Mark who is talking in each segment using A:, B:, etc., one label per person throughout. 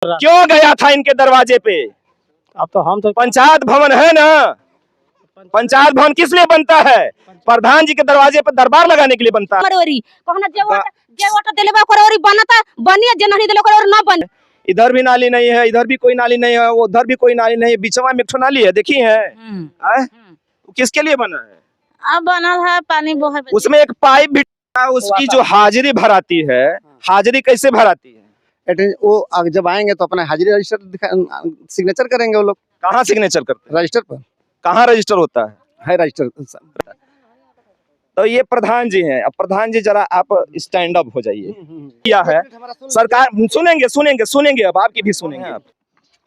A: क्यों गया था इनके दरवाजे पे?
B: अब तो हम तो
A: पंचायत भवन है ना, पंचायत भवन किस लिए बनता है? प्रधान जी के दरवाजे पर दरबार लगाने के लिए बनता है। इधर भी नाली नहीं है, इधर भी कोई नाली नहीं है, उधर भी कोई नाली नहीं है, बीचवा में एक ठो नाली है, देखी है? किसके लिए बना है?
C: अब बना है पानी बोहे।
A: उसमें एक पाइप भी, उसकी जो हाजिरी भराती है, हाजिरी कैसे भराती है?
B: वो जब आएंगे तो अपना हाजिरी रजिस्टर सिग्नेचर करेंगे वो लोग।
A: कहाँ सिग्नेचर करते हैं?
B: रजिस्टर पर
A: कहाँ रजिस्टर होता है?
B: रजिस्टर।
A: तो ये प्रधान जी हैं। अब प्रधान जी जरा आप स्टैंड अप हो जाइए। क्या है सरकार, सुनेंगे सुनेंगे सुनेंगे, अब आपकी भी सुनेंगे। आप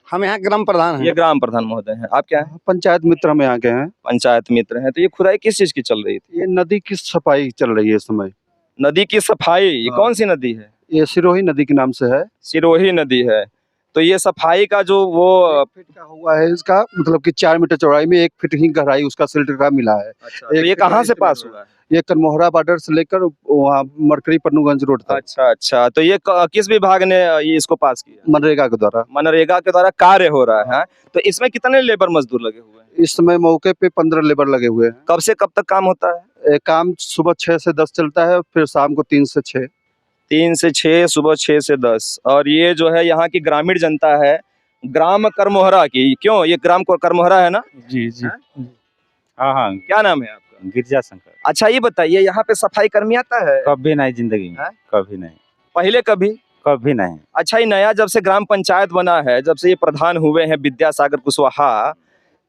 B: हम यहाँ ग्राम प्रधान हैं।
A: ये ग्राम प्रधान महोदय हैं। आप क्या है?
B: पंचायत मित्र हम यहाँ के हैं।
A: पंचायत मित्र हैं। तो ये खुदाई किस चीज की चल रही थी?
B: ये नदी की सफाई चल रही है इस समय।
A: नदी की सफाई? ये कौन सी नदी है?
B: ये सिरोही नदी के नाम से है।
A: सिरोही नदी है। तो ये सफाई का जो वो
B: 1 फीट का हुआ है इसका, मतलब कि 4 मीटर चौड़ाई में 1 फीट ही गहराई उसका सिल्टर का मिला है।
A: अच्छा, तो ये कहाँ से पास हुआ है?
B: ये कनमोहरा बॉर्डर से लेकर वहाँ मरकरी पन्नूगंज रोड तक।
A: अच्छा अच्छा, तो ये किस विभाग ने ये इसको पास किया?
B: मनरेगा के द्वारा।
A: मनरेगा के द्वारा कार्य हो रहा है। तो इसमें कितने लेबर मजदूर लगे हुए हैं?
B: इस समय मौके पे 15 लेबर लगे हुए हैं।
A: कब से कब तक काम होता है?
B: काम सुबह 6 से 10 चलता है, फिर शाम को 3 से 6।
A: 3 से 6, सुबह 6 से 10। और ये जो है यहाँ की ग्रामीण जनता है, ग्राम करमोहरा की। क्यों ये ग्राम करमोहरा है ना?
D: जी जी हाँ हाँ।
A: क्या नाम है आपका?
D: गिरजा शंकर।
A: अच्छा ये बताइए, यहाँ पे सफाई कर्मी आता है?
D: कभी नहीं जिंदगी में, कभी नहीं।
A: पहले कभी?
D: कभी नहीं।
A: अच्छा, ये नया जब से ग्राम पंचायत बना है, जब से ये प्रधान हुए हैं विद्यासागर कुशवाहा,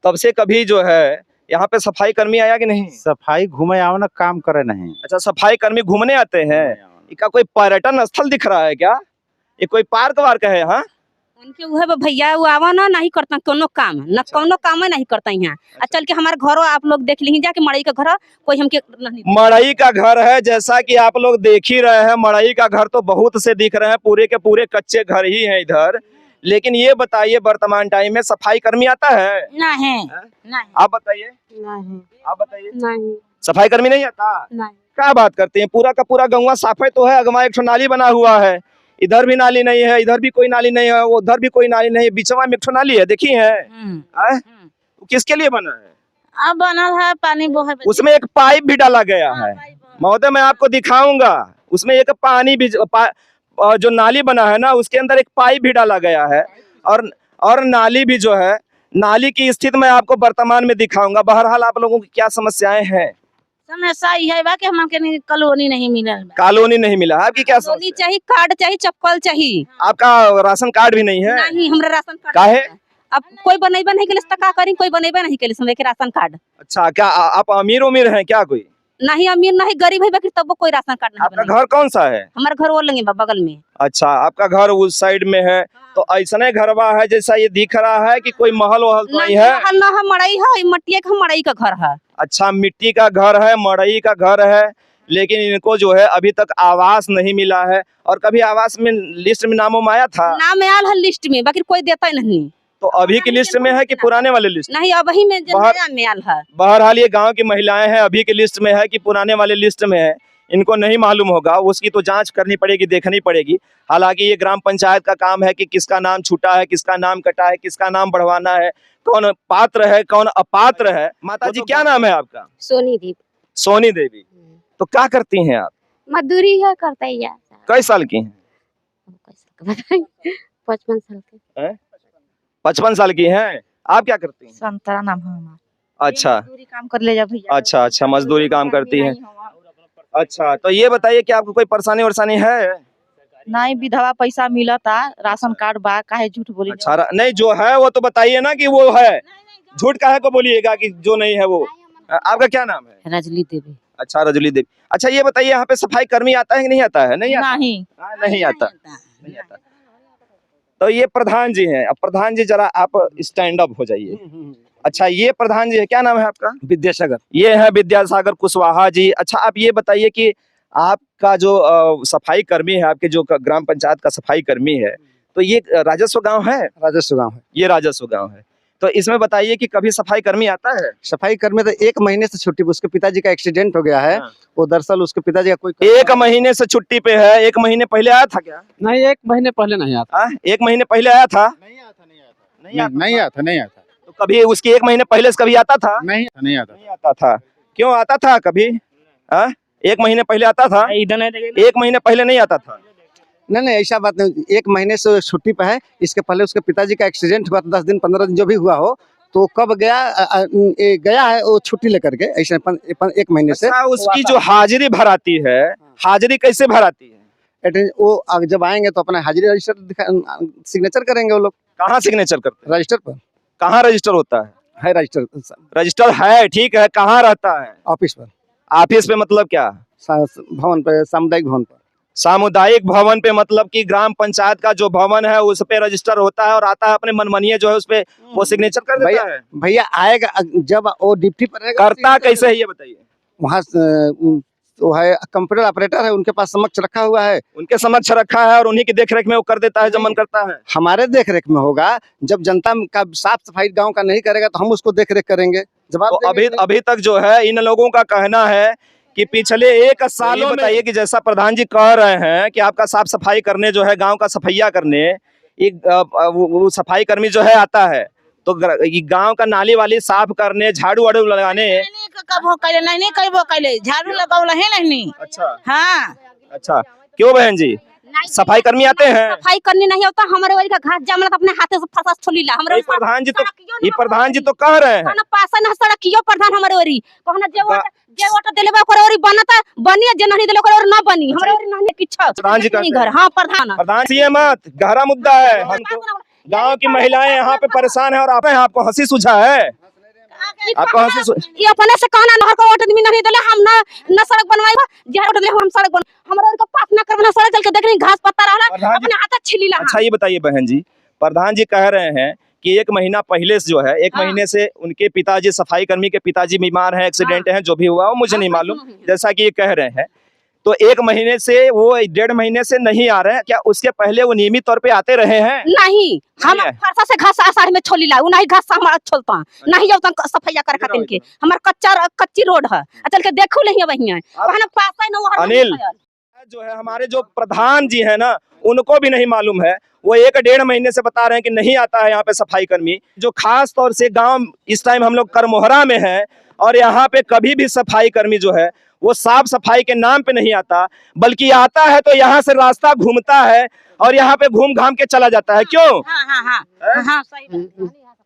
A: तब से कभी जो है यहाँ पे सफाई कर्मी आया कि नहीं?
D: सफाई घूमे आओ ना, काम करे नहीं।
A: अच्छा, सफाई कर्मी घूमने आते हैं। इनका कोई पर्यटन स्थल दिख रहा है क्या? ये कोई पार्क वार्क है? हाँ,
C: उनके उहे भैया वो आवा ना नहीं करता कोनो काम, न कोनो काम नहीं करता यहाँ। चल के हमारे घरों आप लोग देख ली जाके मड़ई का घर कोई हमके नहीं।
A: मड़ई का घर है, जैसा कि आप लोग देख ही रहे हैं। मड़ई का घर तो बहुत से दिख रहे हैं, पूरे के पूरे कच्चे घर ही हैं इधर। लेकिन ये बताइए, वर्तमान टाइम में सफाई कर्मी आता है?
C: नहीं।
A: आप बताइए।
C: नहीं।
A: आप बताइए।
C: नहीं।
A: सफाई कर्मी नहीं आता?
C: नहीं।
A: क्या बात करते हैं? पूरा का पूरा गौवा साफे तो है, अगवा एक ठो नाली बना हुआ है, इधर भी नाली नहीं है, इधर भी कोई नाली नहीं है, उधर भी कोई नाली नहीं है, बीचवा में एक ठो नाली है, देखी है? किसके लिए बना है?
C: अब बना है पानी बोहे।
A: उसमें एक पाइप भी डाला गया है महोदय, मैं आपको दिखाऊंगा। उसमें एक पानी भी जो नाली बना है ना, उसके अंदर एक पाइप भी डाला गया है। और नाली भी जो है, नाली की स्थिति मैं आपको वर्तमान में दिखाऊंगा। बहरहाल आप लोगों की क्या समस्याएं हैं?
C: समस्या यह है कि हमके कॉलोनी नहीं मिला।
A: कॉलोनी नहीं मिला? आपकी क्या समस्या?
C: चाहिए, कार्ड चाहिए, चप्पल चाहिए।
A: आपका राशन कार्ड भी नहीं है?
C: नहीं, हमारा राशन कार्ड
A: काहे?
C: अब कोई बनेबा नहीं के लिए का करी, कोई बनेबा नहीं के लिए राशन कार्ड।
A: अच्छा, क्या आप अमीर उमीर हैं क्या? कोई
C: नहीं अमीर नहीं, गरीब है, बाकी तब कोई राशन कार्ड नहीं।
A: आपका घर कौन सा है?
C: हमारा घर वो लेंगे बगल में।
A: अच्छा, आपका घर उस साइड में है। तो ऐसा घरवा है जैसा ये दिख रहा है कि कोई महल वहल तो नहीं है?
C: महल ना है, मड़ई है, मट्टी का मड़ई का घर है।
A: अच्छा, मिट्टी का घर है, मड़ई का घर है। लेकिन इनको जो है अभी तक आवास नहीं मिला है। और कभी आवास में लिस्ट में नामों में आया था?
C: नाम आयल है लिस्ट में, बाकी कोई देता ही नहीं।
A: तो अभी की लिस्ट में है कि पुराने वाले लिस्ट?
C: नहीं, अभी में आयल है।
A: बहरहाल ये गांव की महिलाएं हैं, अभी की लिस्ट में है कि पुराने वाले लिस्ट में है, इनको नहीं मालूम होगा। उसकी तो जांच करनी पड़ेगी, देखनी पड़ेगी। हालांकि ये ग्राम पंचायत का काम है कि किसका नाम छूटा है, किसका नाम कटा है, किसका नाम बढ़वाना है, कौन पात्र है, कौन अपात्र है। माता जी, क्या नाम है आपका?
C: सोनी देवी।
A: सोनी देवी। तो क्या करती हैं आप?
C: मजदूरी है करते ही।
A: कई साल की हैं?
C: 55 साल के।
A: 55 साल की हैं। आप क्या करती हैं?
C: संतरा नाम है हमारा।
A: अच्छा,
C: मजदूरी काम कर ले जा भैया।
A: अच्छा अच्छा, मजदूरी काम करती हैं। अच्छा, तो ये बताइए कि आपको कोई परेशानी वरसानी है?
C: नहीं, विधवा पैसा मिला था, राशन कार्ड बा, काहे झूठ बोली?
A: अच्छा, नहीं जो है वो तो बताइए ना कि वो है। झूठ काहे को बोलिएगा कि जो नहीं है वो। आपका क्या नाम है?
C: रजली देवी।
A: अच्छा, रजली देवी। अच्छा, ये बताइए, यहाँ पे सफाई कर्मी आता है कि नहीं आता है? नहीं आता?
C: नहीं,
A: नहीं आता। नहीं आता। तो ये प्रधान जी हैं। अब प्रधान जी जरा आप स्टैंड अप हो जाइए। अच्छा, ये प्रधान जी है, क्या नाम है आपका?
B: विद्यासागर।
A: ये है विद्यासागर कुशवाहा जी। अच्छा, आप ये बताइए कि आपका जो सफाई कर्मी है, आपके जो ग्राम पंचायत का सफाई कर्मी है, तो ये राजस्व गांव है?
B: राजस्व गांव है।
A: ये राजस्व गांव है। तो इसमें बताइए कि कभी सफाई कर्मी आता है?
B: सफाई कर्मी तो 1 महीने से छुट्टी पे, उसके पिताजी का एक्सीडेंट हो गया है।
A: हाँ।
B: वो दरअसल उसके पिताजी का कोई
A: 1 महीने से छुट्टी पे है। 1 महीने पहले आया था क्या?
E: नहीं, 1 महीने पहले नहीं आता।
A: 1 महीने पहले आया था?
E: नहीं आता, नहीं आता।
A: नहीं आता
E: नहीं आता।
A: तो कभी उसकी 1 महीने पहले से कभी आता था?
E: नहीं आता।
A: नहीं आता था। क्यों आता था कभी? 1 महीने पहले आता था?
E: इधर नहीं देखेगा।
A: 1 महीने पहले नहीं आता था।
B: नहीं ऐसा बात नहीं, 1 महीने से छुट्टी पे है। इसके पहले उसके पिताजी का एक्सीडेंट हुआ, 10 दिन 15 दिन जो भी हुआ हो, तो कब गया गया है वो छुट्टी लेकर के, ऐसे 1 महीने से।
A: अच्छा, उसकी जो हाजिरी भराती है, हाजिरी कैसे भराती है?
B: वो जब आएंगे तो अपना हाजिरी रजिस्टर सिग्नेचर करेंगे वो लोग,
A: कहाँ सिग्नेचर करते हैं?
B: रजिस्टर पर
A: कहाँ रजिस्टर होता है?
B: रजिस्टर
A: रजिस्टर है, ठीक है, कहाँ रहता है?
B: ऑफिस पर,
A: ऑफिस पे मतलब क्या?
B: भवन पर, सामुदायिक भवन पर।
A: सामुदायिक भवन पे मतलब कि ग्राम पंचायत का जो भवन है उस पे रजिस्टर होता है और आता है अपने मनमानिए जो है उस पे वो सिग्नेचर कर देता है।
B: भैया आएगा जब वो ड्यूटी पर रहेगा।
A: करता कैसे है ये बताइए?
B: वहाँ वो है कंप्यूटर ऑपरेटर है, उनके पास समक्ष रखा हुआ है।
A: उनके समक्ष रखा है और उन्हीं की देखरेख में वो कर देता है जब मन करता है।
B: हमारे देखरेख में होगा, जब जनता का साफ सफाई गांव का नहीं करेगा तो हम उसको देखरेख करेंगे। जवाब
A: तो अभी तक जो है इन लोगों का कहना है कि पिछले 1 सालों में बताइए कि जैसा प्रधान जी कह रहे हैं कि आपका साफ सफाई करने जो है गांव का सफाइया करने एक वो सफाई कर्मी जो है आता है तो गांव का नाली वाली साफ करने, झाड़ू वाड़ू लगाने।
F: कबो कैले नहीं कबो कैले, झाड़ू लगौला है नहीं।
A: अच्छा
F: हाँ।
A: अच्छा, क्यों बहन जी सफाई कर्मी आते हैं?
C: सफाई करनी नहीं होता, हमारे वाली का घास जमला तो अपने हाथे से फरसा छोलीला हमरे।
A: प्रधान जी तो कह रहे हैं
C: ना पासा ना सड़कियो प्रधान हमरे ओरी कहना जे वोट देले करे ओरी बनता बनी, जे नहीं देले करे और ना बनी हमरे ओरी नहीं किछो।
A: प्रधान जी
C: नहीं घर। हां प्रधान
A: जी मत गहरा मुद्दा है। हमको गांव की महिलाएं यहाँ पे परेशान है और आपको हंसी सूझा है? आपको हंसी
C: ये अपने से कहना नहर को वोट दी नहीं देले हम ना सड़क बनवाई, जे वोट देले हम सड़क बन हमरा ओरी का पास ना करना, सड़क चल के देखनी घास पत्ता रहला अपने हाथ छिलीला।
A: अच्छा ये बताइए बहन जी, प्रधान जी कह रहे हैं कि 1 महीना पहले से जो है 1 महीने से उनके पिताजी सफाई कर्मी के पिताजी बीमार हैं, एक्सीडेंट है, जो भी हुआ वो मुझे नहीं मालूम, जैसा कि ये कह रहे हैं। तो 1 महीने से वो 1.5 महीने से नहीं आ रहे हैं क्या? उसके पहले वो नियमित तौर पे आते रहे हैं?
C: नहीं, हम फरसा से घास आषाढ़ में छोलीला, उ नहीं घास हमारा छोलता नहीं जाता सफाइया कर खातिर के। हमार कच्ची रोड है, चल के देखू नहीं वहिया कहना पासा न वो
A: अनिल जो है हमारे जो प्रधान जी है ना उनको भी नहीं मालूम है। वो 1.5 महीने से बता रहे हैं कि नहीं आता है यहाँ पे सफाई कर्मी। जो खास तौर से गांव इस टाइम हम लोग करमोहरा में है और यहाँ पे कभी भी सफाई कर्मी जो है वो साफ सफाई के नाम पे नहीं आता, बल्कि आता है तो यहाँ से रास्ता घूमता है और यहाँ पे घूम घाम के चला जाता है। क्यों?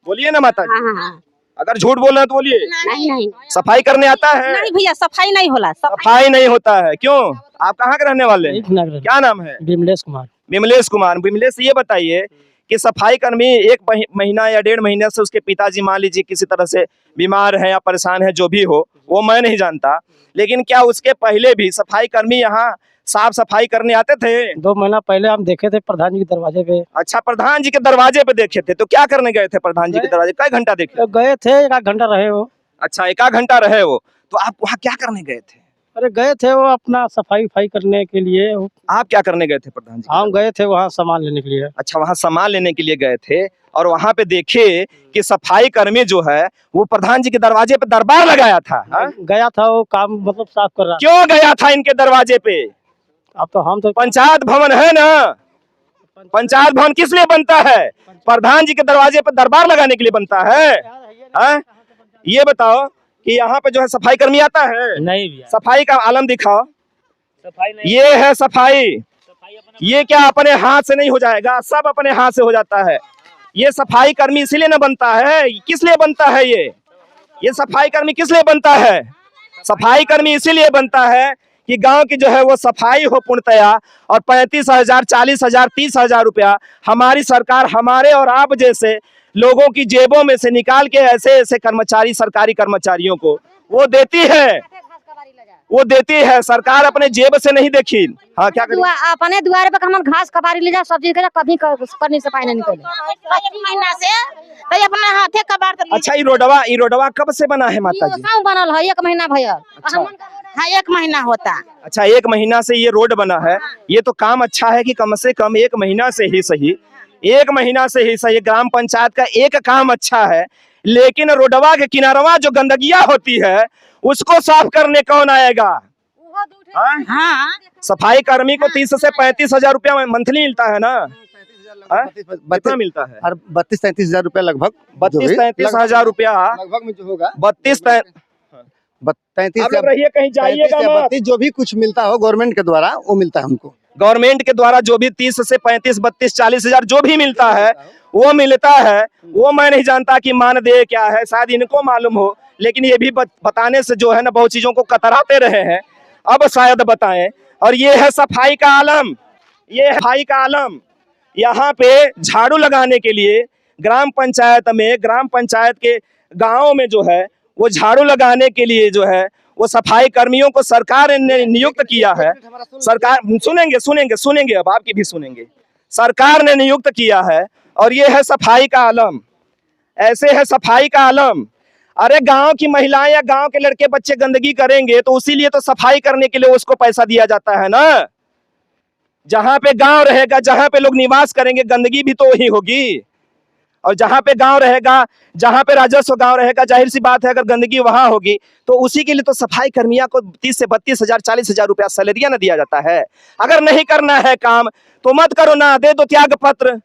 A: बोलिए ना माता जी, अगर झूठ बोल रहे हैं तो बोलिए।
C: नहीं
A: सफाई करने आता है?
C: नहीं भैया सफाई नहीं होला।
A: सफाई नहीं होता है। क्यों? आप कहाँ के रहने वाले हैं? क्या नाम है?
E: विमलेश कुमार।
A: विमलेश ये बताइए कि सफाई कर्मी 1 महीना या 1.5 महीने से उसके पिताजी मान लीजिए किसी तरह से बीमार है या परेशान है, जो भी हो वो मैं नहीं जानता, लेकिन क्या उसके पहले भी सफाई कर्मी यहाँ साफ सफाई करने आते थे?
E: 2 महीना पहले हम देखे थे प्रधान जी के दरवाजे पे।
A: अच्छा, प्रधान जी के दरवाजे पे देखे थे, तो क्या करने गए थे प्रधान जी के दरवाजे? कई घंटा देखे?
E: गए थे, 1 घंटा रहे वो।
A: अच्छा, 1 घंटा रहे हो, तो आप वहाँ क्या करने गए थे?
E: अरे गए थे वो अपना सफाई करने के लिए।
A: आप क्या करने गए थे प्रधान जी?
E: हम गए थे वहाँ सामान लेने के लिए।
A: अच्छा, वहाँ सामान लेने के लिए गए थे और वहाँ पे देखे कि सफाई कर्मी जो है वो प्रधान जी के दरवाजे पे दरबार लगाया था।
E: गया था वो काम मतलब साफ कर रहा।
A: क्यों गया था इनके दरवाजे पे?
E: अब तो हम तो
A: पंचायत भवन है ना, पंचायत भवन किस लिए बनता है? प्रधान जी के दरवाजे पे दरबार लगाने के लिए बनता है। ये बताओ कि यहाँ पे जो है सफाई कर्मी आता है?
E: नहीं भैया।
A: सफाई का आलम दिखाओ।
E: सफाई नहीं।
A: ये है सफाई। ये क्या अपने हाथ से नहीं हो जाएगा? सब अपने हाथ से हो जाता है। ये सफाई कर्मी इसीलिए ना बनता है। किस लिए बनता है ये सफाई कर्मी किस लिए बनता है? सफाई कर्मी इसीलिए बनता है कि गांव की जो है वो सफाई हो पूर्णतया, और 35,000, 40,000, 30,000 रुपया हमारी सरकार हमारे और आप जैसे लोगों की जेबों में से निकाल के ऐसे ऐसे कर्मचारी, सरकारी कर्मचारियों को वो देती है। सरकार अपने जेब से नहीं देखी। हाँ, क्या करें?
C: अपने द्वार पे हम घास कबारी ले जा, सब्जी के कभी करनी सफाई नहीं निकले
F: 1 महीना से तो अपने हाथे कबार।
A: अच्छा, ये रोडवा कब से बना है माता जी?
C: बनल है 1 महीना भैया।
F: हाँ 1 महीना होता।
A: अच्छा, 1 महीना से ये रोड बना है। ये तो काम अच्छा है कि कम से कम 1 महीना से ही सही एक महीना से ही सही ग्राम पंचायत का एक काम अच्छा है, लेकिन रोडवा के किनारवा जो गंदगियां होती है उसको साफ करने कौन आएगा? हाँ?
F: हाँ
A: सफाई कर्मी को 30 से 35 हजार रुपया मंथली मिलता है ना? कितना मिलता है?
B: 32-33 हजार रुपया लगभग।
A: 32-33 हजार रुपया
B: लगभग में जो होगा
A: 32-33 आप लोग रहिए, कहीं जाइएगा मत।
B: जो भी कुछ मिलता हो गवर्नमेंट के द्वारा वो मिलता है उनको।
A: गवर्नमेंट के द्वारा जो भी 30 से 35, 32, 40 हजार जो भी मिलता है वो मिलता है। वो मैं नहीं जानता कि मानदेय क्या है, शायद इनको मालूम हो, लेकिन ये भी बताने से जो है ना बहुत चीजों को कतराते रहे हैं, अब शायद बताएं। और ये है सफाई का आलम, ये है सफाई का आलम। यहाँ पे झाड़ू लगाने के लिए ग्राम पंचायत के गाँव में जो है वो झाड़ू लगाने के लिए जो है वो सफाई कर्मियों को सरकार ने नियुक्त किया है। सरकार सुनेंगे अब आपकी भी सुनेंगे। सरकार ने नियुक्त किया है और ये है सफाई का आलम, ऐसे है सफाई का आलम। अरे गांव की महिलाएं या गांव के लड़के बच्चे गंदगी करेंगे तो उसी लिए तो सफाई करने के लिए उसको पैसा दिया जाता है ना। जहां पे गांव रहेगा, जहां पे लोग निवास करेंगे, गंदगी भी तो वही होगी। और जहां पे गांव रहेगा, जहां पे राजस्व गांव रहेगा, जाहिर सी बात है अगर गंदगी वहां होगी तो उसी के लिए तो सफाई कर्मियों को 30 से 32 हजार 40 हजार रुपया सैलरिया ना दिया जाता है। अगर नहीं करना है काम तो मत करो ना, दे दो त्याग पत्र।